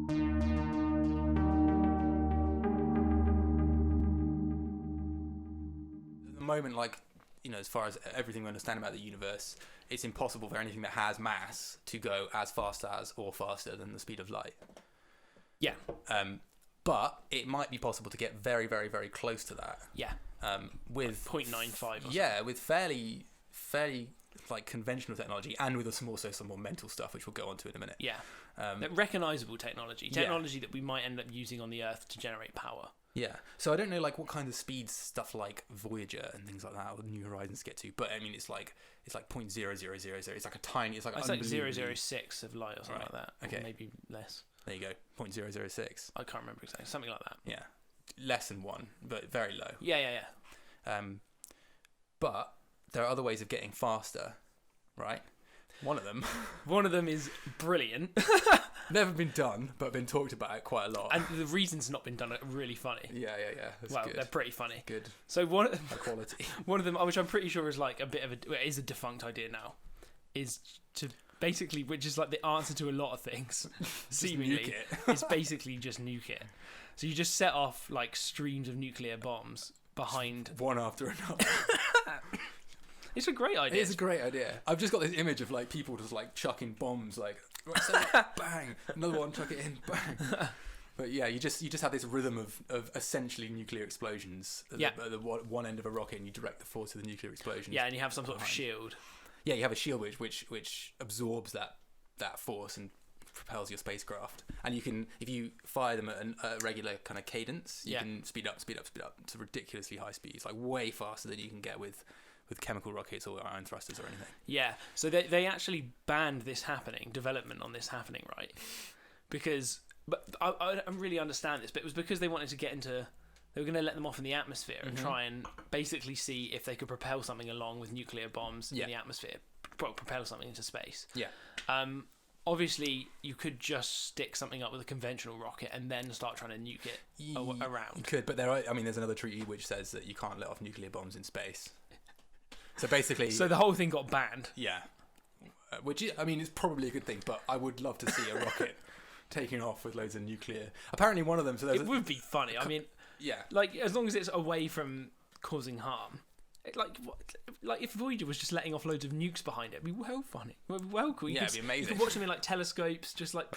At the moment, like, as far as everything we understand about the universe, it's impossible for anything that has mass to go as fast as or faster than the speed of light. Yeah. But it might be possible to get very, very, very close to that. Yeah. With 0.95 or something. Yeah, with fairly like conventional technology, and with some more mental stuff, which we'll go on to in a minute. Yeah. Recognizable technology that we might end up using on the Earth to generate power. Yeah. So I don't know like what kind of speeds stuff like Voyager and things like that or New Horizons get to, but I mean it's like 0.0000. It's like a tiny. It's like 0.006 of light or something like that. Okay. Or maybe less. There you go. 0.006. I can't remember exactly. Something like that. Yeah. Less than 1, but very low. Yeah. But there are other ways of getting faster, right? One of them is brilliant. Never been done, but been talked about quite a lot. And the reasons not been done are really funny. Yeah. That's good. They're pretty funny. Good. So high quality. One of them, which I'm pretty sure is like is a defunct idea now, is to basically, which is like the answer to a lot of things, seemingly, it's basically just nuke it. So you just set off like streams of nuclear bombs behind one after another. It's a great idea. It is a great idea. I've just got this image of like people just like chucking bombs, like bang, another one, chuck it in, bang. But yeah, you just have this rhythm of essentially nuclear explosions. At the one end of a rocket, and you direct the force of the nuclear explosion. Yeah, and you have some sort of shield. Yeah, you have a shield which absorbs that force and propels your spacecraft. And you can, if you fire them at a regular kind of cadence, you can speed up to ridiculously high speeds, like way faster than you can get with chemical rockets or ion thrusters or anything. Yeah, so they actually banned development on this happening, right? But I don't really understand this, but it was because they wanted to get into, they were going to let them off in the atmosphere and try and basically see if they could propel something along with nuclear bombs in the atmosphere, propel something into space. Yeah. Obviously, you could just stick something up with a conventional rocket and then start trying to nuke it around. You could, but there's another treaty which says that you can't let off nuclear bombs in space. So basically... So the whole thing got banned. Yeah. Which, is probably a good thing, but I would love to see a rocket taking off with loads of nuclear... Apparently one of them... So it would be funny. Yeah. Like, as long as it's away from causing harm. Like if Voyager was just letting off loads of nukes behind it, it'd be well funny. It'd be well cool. It'd be amazing. You could watch them in like telescopes, just like...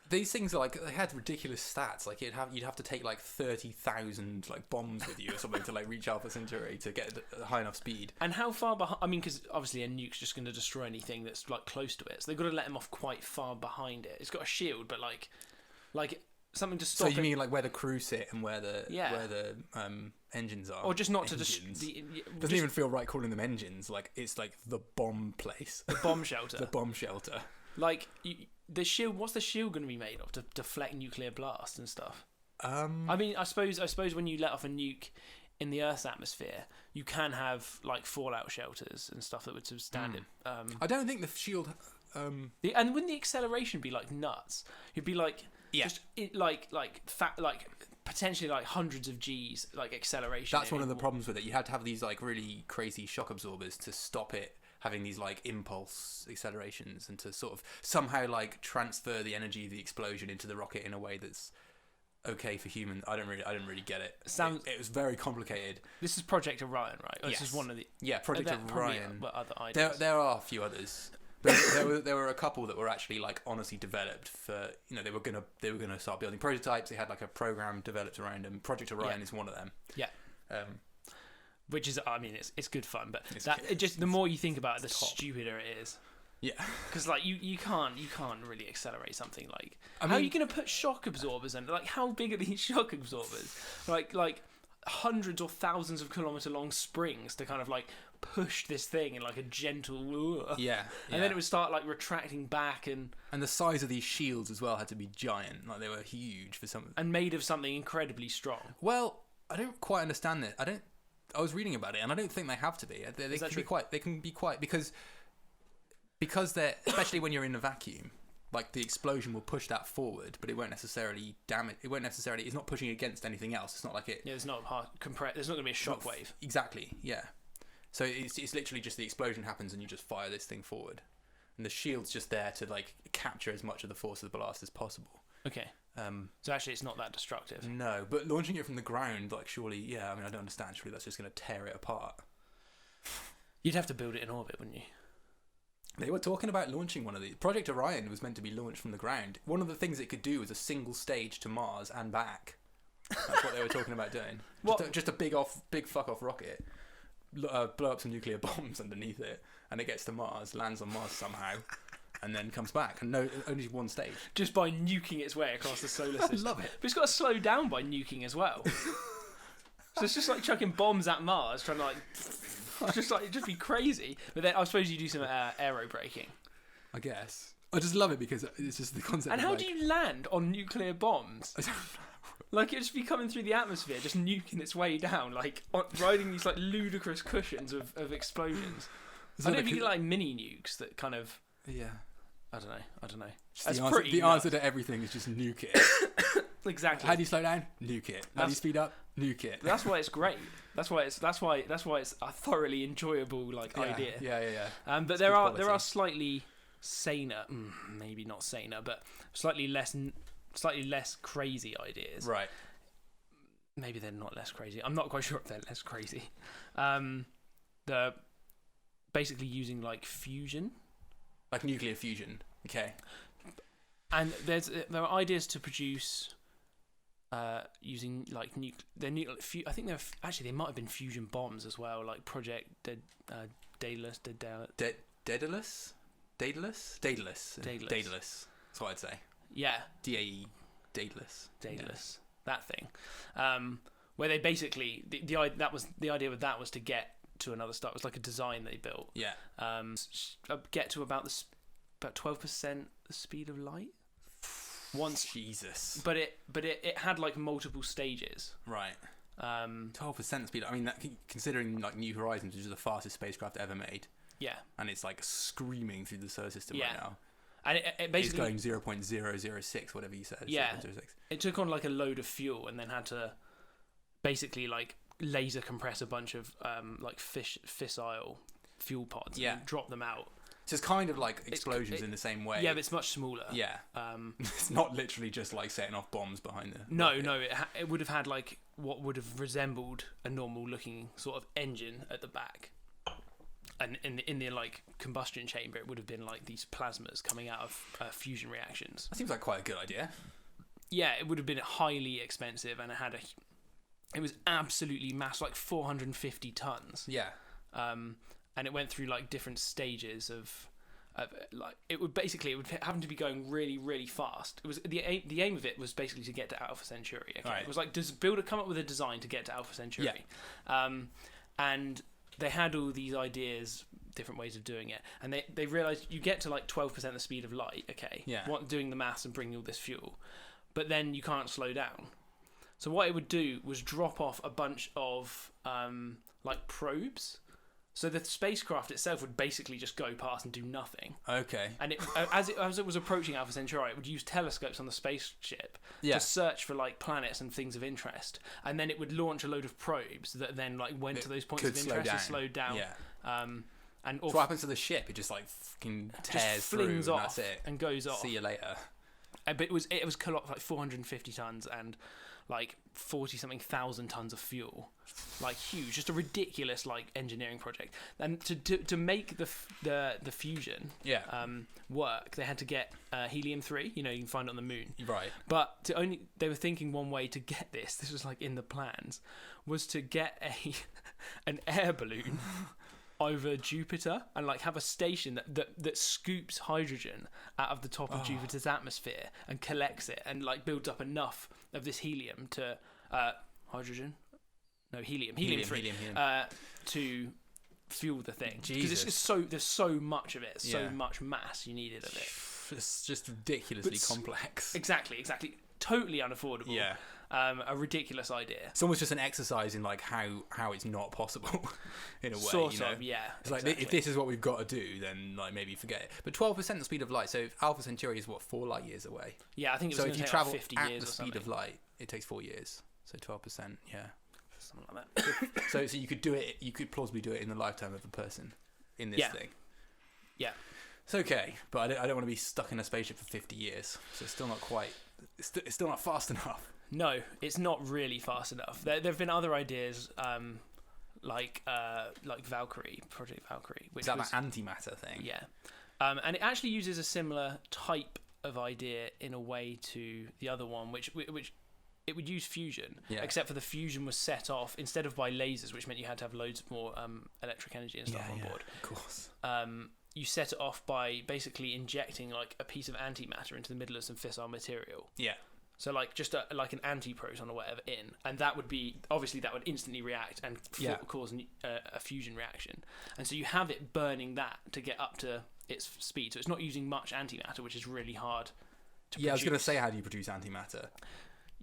These things are like, they had ridiculous stats. Like you'd have to take like 30,000 like bombs with you or something to like reach Alpha Centauri to get a high enough speed. And how far behind? Because obviously a nuke's just going to destroy anything that's like close to it. So they've got to let them off quite far behind it. It's got a shield, but like something to stop. So you mean like where the crew sit and where the engines are, or just not engines. Doesn't even feel right calling them engines. Like it's like the bomb place, the bomb shelter, the bomb shelter. Like the shield. What's the shield going to be made of to deflect nuclear blasts and stuff? I suppose when you let off a nuke in the Earth's atmosphere, you can have like fallout shelters and stuff that would withstand it. I don't think the shield. And wouldn't the acceleration be like nuts? You'd be like, potentially like hundreds of G's like acceleration. That's one of the problems with it. You had to have these like really crazy shock absorbers to stop it having these like impulse accelerations and to sort of somehow like transfer the energy of the explosion into the rocket in a way that's okay for human. I didn't really get it. It was very complicated. This is Project Orion, right? Yes. This is one of the Project Orion. But other ideas. There are a few others. There were a couple that were actually like honestly developed for, they were gonna start building prototypes. They had like a program developed around them. Project Orion is one of them. Yeah. Which is, it's good fun, but the more you think about it, the stupider it is. Yeah. Because like you can't really accelerate something like. How are you gonna put shock absorbers in? Like how big are these shock absorbers? Like hundreds or thousands of kilometer long springs to kind of like push this thing in like a gentle and then it would start like retracting back, and the size of these shields as well had to be giant. Like they were huge for some, and made of something incredibly strong. Well, I don't quite understand it. I was reading about it, and I don't think they have to be. They can be quite because they're, especially when you're in a vacuum, like the explosion will push that forward, but it won't necessarily damage. It's not pushing against anything else. It's not like it. Yeah, there's not hard compress. There's not going to be a shock wave. Exactly. Yeah. So it's literally just the explosion happens, and you just fire this thing forward. and the shield's just there to like capture as much of the force of the blast as possible. Okay. So actually, it's not that destructive. No, but launching it from the ground, like, surely, yeah. I mean, I don't understand. Surely that's just going to tear it apart. You'd have to build it in orbit, wouldn't you? They were talking about launching one of these. Project Orion was meant to be launched from the ground. One of the things it could do was a single stage to Mars and back. That's what they were talking about doing. Just a big fuck off rocket. Blow up some nuclear bombs underneath it, and it gets to Mars, lands on Mars somehow, and then comes back. And only one stage. Just by nuking its way across the solar system. I love it. But it's got to slow down by nuking as well. So it's just like chucking bombs at Mars, trying to it'd just be crazy. But then I suppose you do some aero braking. I guess. I just love it because it's just the concept. And how do you land on nuclear bombs? I don't know. Like, it'd just be coming through the atmosphere, just nuking its way down, like riding these like ludicrous cushions of explosions. I don't know if you get like mini nukes that kind of. Yeah. I don't know. That's the answer to everything is just nuke it. Exactly. How do you slow down? Nuke it. How do you speed up? Nuke it. That's why it's great. That's why it's a thoroughly enjoyable idea. Yeah. But there are slightly saner, maybe not saner, but slightly less crazy ideas. Right. Maybe they're not less crazy. I'm not quite sure if they're less crazy. They're basically using like fusion. Like nuclear fusion. Okay. And there are ideas to produce using like I think they might have been fusion bombs as well, like Project Daedalus. Daedalus. That's what I'd say. Yeah. DAE. Daedalus. Daedalus. Yeah. That thing. Where they basically the idea with that was to get to another star. It was like a design they built. Yeah. Get to about 12% the speed of light. Jesus. But it had like multiple stages. Right. 12% speed. I mean, considering like New Horizons, which is the fastest spacecraft ever made. Yeah. And it's like screaming through the solar system right now. And it basically it's going 0.006, whatever you said. Yeah. 0.06. It took on like a load of fuel and then had to basically like laser compress a bunch of like fissile fuel pods and drop them out. So it's kind of like explosions in the same way. Yeah, but it's much smaller. Yeah. It's not literally just like setting off bombs behind the No, it would have had like what would have resembled a normal looking sort of engine at the back. And in the like combustion chamber, it would have been like these plasmas coming out of fusion reactions. That seems like quite a good idea. Yeah, it would have been highly expensive, and it was absolutely massive, like 450 tons. Yeah. And it went through like different stages of like it would happen to be going really, really fast. It was the aim of it was basically to get to Alpha Centauri. Okay, right. It was like come up with a design to get to Alpha Centauri. Yeah. And they had all these ideas, different ways of doing it, and they realized you get to like 12% the speed of light. Okay, yeah. Doing the maths and bringing all this fuel, but then you can't slow down. So what it would do was drop off a bunch of like probes. So the spacecraft itself would basically just go past and do nothing. Okay. And as it was approaching Alpha Centauri, it would use telescopes on the spaceship to search for like planets and things of interest, and then it would launch a load of probes that then like went to those points of interest and slowed down. Yeah. And so what happens to the ship? It just like fucking tears through, and that's it. And goes off. See you later. But it was like 450 tons and like 40-something thousand tons of fuel, like huge, just a ridiculous like engineering project. And to make the fusion work, they had to get helium-3. You can find it on the moon, right? But they were thinking one way to get this. This was like in the plans, was to get an air balloon over Jupiter and like have a station that scoops hydrogen out of the top of Jupiter's atmosphere and collects it and like builds up enough of this helium to helium-3 to fuel the thing, because there's so much of it, so much mass you needed of it. It's just ridiculously complex. Exactly, totally unaffordable. Yeah. A ridiculous idea. It's almost just an exercise in like how it's not possible in a way. Sort of, yeah. It's like if this is what we've got to do, then like maybe forget it. But 12% the speed of light. So if Alpha Centauri is 4 light years away. Yeah, I think it was so going if you to take travel like 50 at years the or speed something. of light, it takes 4 years. So 12%, yeah. Something like that. so you could do it. You could plausibly do it in the lifetime of a person in this thing. Yeah. It's okay, but I don't want to be stuck in a spaceship for 50 years. So it's still not quite. It's still not fast enough. No, it's not really fast enough. There have been other ideas, like Valkyrie, Project Valkyrie, which Is that was that antimatter thing? yeah, and it actually uses a similar type of idea in a way to the other one, which it would use fusion, except for the fusion was set off instead of by lasers, which meant you had to have loads more electric energy and stuff on board. Of course. You set it off by basically injecting like a piece of antimatter into the middle of some fissile material. Yeah. So like just like an antiproton or whatever in, and that would be obviously that would instantly react and cause a fusion reaction. And so you have it burning that to get up to its speed. So it's not using much antimatter, which is really hard to produce. I was going to say, how do you produce antimatter?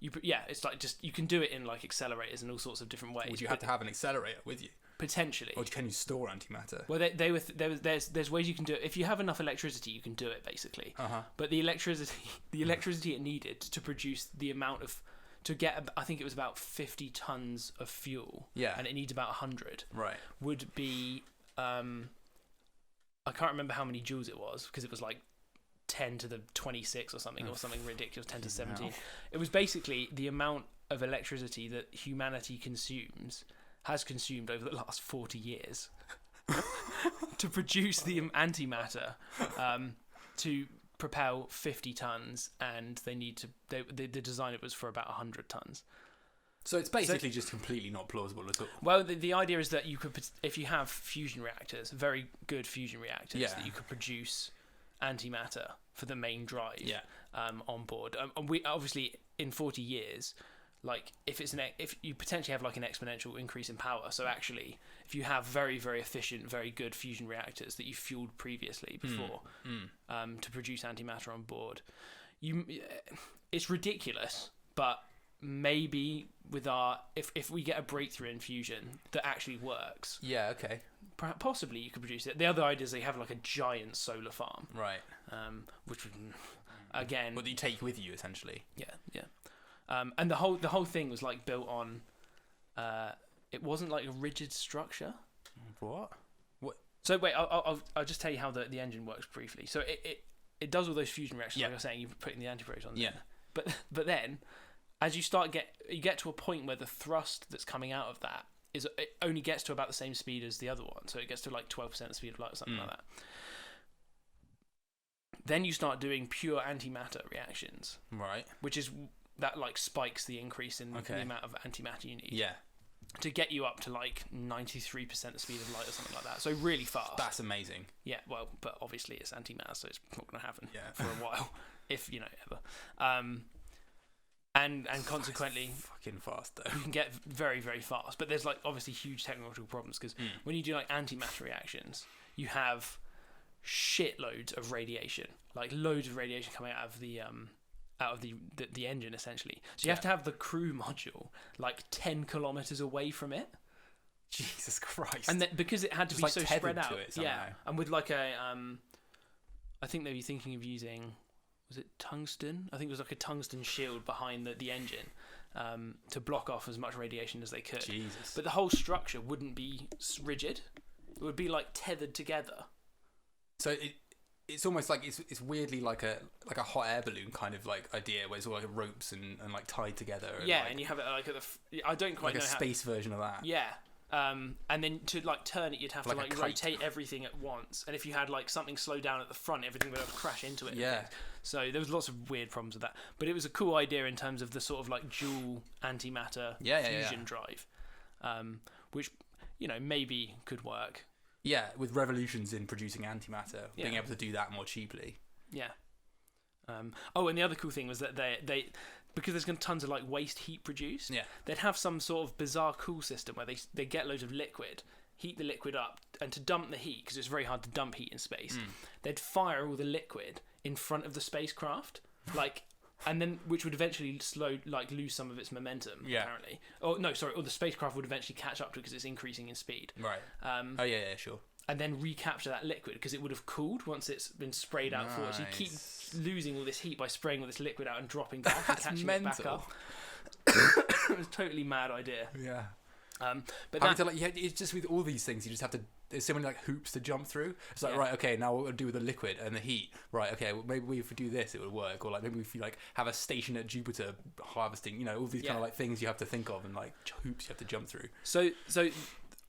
It's like just you can do it in like accelerators and all sorts of different ways. Would you have to have an accelerator with you? Potentially. Or can you store antimatter? Well, there's ways you can do it. If you have enough electricity, you can do it basically. But the electricity it needed to produce the amount of to get, I think it was about 50 tons of fuel. Yeah. And it needs about 100. Right. Would be, I can't remember how many joules it was because it was like 10 to the 26 or something ridiculous, 10 to 17. Wow. It was basically the amount of electricity that humanity has consumed over the last 40 years to produce the antimatter to propel 50 tons, and the design it was for about 100 tons. So it's basically just completely not plausible at all. Well, the idea is that you could, if you have fusion reactors, very good fusion reactors, that you could produce antimatter for the main drive on board. And we obviously in 40 years, like if you potentially have like an exponential increase in power. So actually, if you have very, very efficient, very good fusion reactors that you fueled previously before to produce antimatter on board, it's ridiculous, but maybe with if we get a breakthrough in fusion that actually works, possibly you could produce it. The other idea is they have like a giant solar farm, right? Which would again, what do you take with you essentially? And the whole thing was like built on. It wasn't like a rigid structure. What? So wait, I'll just tell you how the engine works briefly. So it does all those fusion reactions, like I was saying. You put in the antiprotons. Yeah. But then, as you get to a point where the thrust that's coming out of that it only gets to about the same speed as the other one. So it gets to like 12% the speed of light or something like that. Then you start doing pure antimatter reactions. Right. Which is that like spikes the increase in the amount of antimatter you need. Yeah. To get you up to like 93% the speed of light or something like that. So really fast. That's amazing. Yeah, well, but obviously it's antimatter, so it's not going to happen for a while, if ever. And consequently, fucking fast though. You can get very, very fast, but there's like obviously huge technological problems because when you do like antimatter reactions, you have shitloads of radiation, like loads of radiation coming out of the engine essentially. So you have to have the crew module like 10 kilometers away from it. Jesus Christ! And because it had to be like so spread out, somehow. and with like a I think they were thinking of using. Was it tungsten? I think it was like a tungsten shield behind the engine to block off as much radiation as they could. Jesus. But the whole structure wouldn't be rigid. It would be like tethered together. So it's almost like it's weirdly like a hot air balloon kind of like idea where it's all like ropes and like tied together. And you have it like I don't quite know like a space version of that. Yeah. And then to like turn it, you'd have to like rotate everything at once. And if you had like something slow down at the front, everything would crash into it. Yeah. So there was lots of weird problems with that. But it was a cool idea in terms of the sort of like dual antimatter fusion drive, which maybe could work. Yeah, with revolutions in producing antimatter, being able to do that more cheaply. Yeah. And the other cool thing was that they because there's tons of like waste heat produced, they'd have some sort of bizarre cool system where they get loads of liquid, heat the liquid up, and to dump the heat, because it's very hard to dump heat in space, they'd fire all the liquid in front of the spacecraft, like, and then which would eventually lose some of its momentum, apparently. Or the spacecraft would eventually catch up to it because it's increasing in speed. Right. Sure. And then recapture that liquid because it would have cooled once it's been sprayed out forward. So you keep losing all this heat by spraying all this liquid out and dropping back and catching it back up. It was a totally mad idea. Yeah. But it's just with all these things, you just have to there's so many like hoops to jump through. It's like, Yeah. right, okay, now what we'll do with the liquid and the heat. Right, okay, well, maybe if we do this, it would work. Or like maybe if you like have a station at Jupiter harvesting, you know, all these kind of like things you have to think of and like hoops you have to jump through. So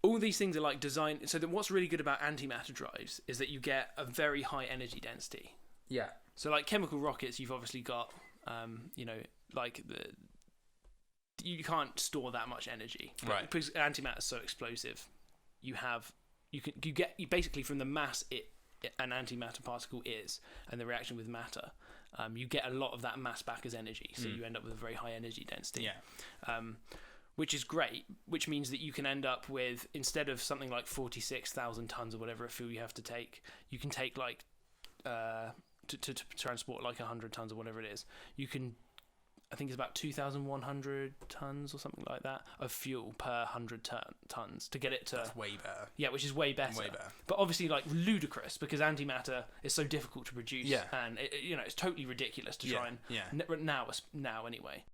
all these things are like designed. So what's really good about antimatter drives is that you get a very high energy density. Yeah. So like chemical rockets, you've obviously got, you know, like you can't store that much energy, right? Because antimatter is so explosive. You get basically from the mass an antimatter particle is, and the reaction with matter, you get a lot of that mass back as energy. So you end up with a very high energy density. Yeah. Which is great, which means that you can end up with, instead of something like 46,000 tons or whatever fuel you have to take, you can take like to transport like 100 tons or whatever it is, you can, I think it's about 2,100 tons or something like that of fuel per 100 tons to get it to... That's way better. Yeah, which is way better. Way better. But obviously like ludicrous because antimatter is so difficult to produce. Yeah. And, you know, it's totally ridiculous to try and... Yeah. Now anyway.